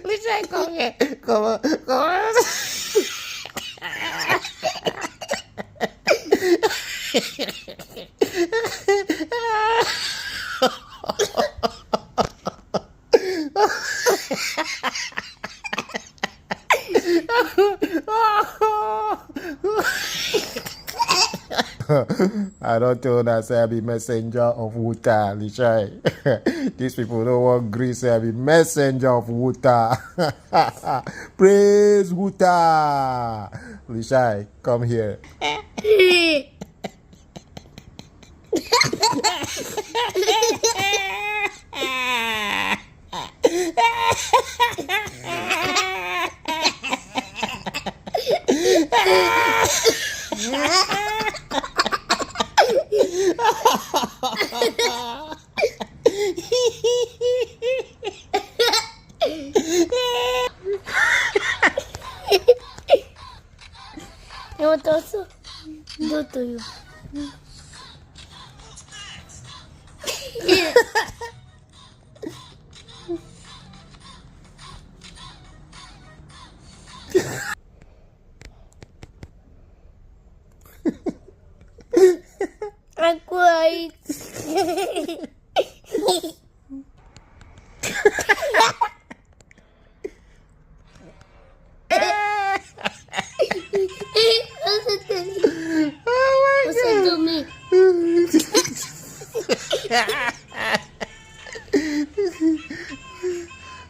Listen, come here. Come on. Come on. I don't tell that say I be messenger of Woota, Lishai. These people don't want Greece, say I be messenger of Woota. Praise Woota. Lishai, come here. I want to also do to you. I cried. What's it do me?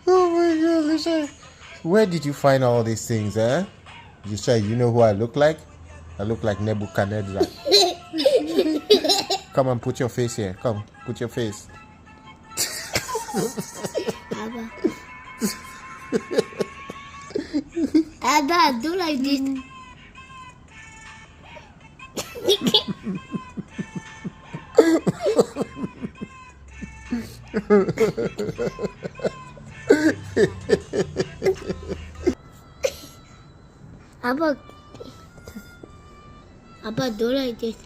Oh my God, Lishai. Where did you find all these things, eh? Lishai, you know who I look like? I look like Nebuchadnezzar. Come and put your face here. Come, put your face. Abba. Abba, do like this. Abba, do like this.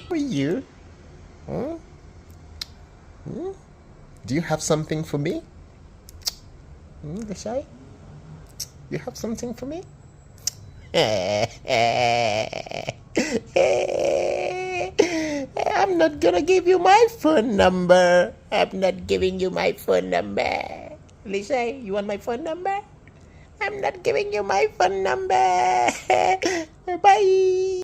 Who are you? Huh? Do you have something for me? Lishai? You have something for me? I'm not gonna give you my phone number. I'm not giving you my phone number. Lishai, you want my phone number? I'm not giving you my phone number. Bye.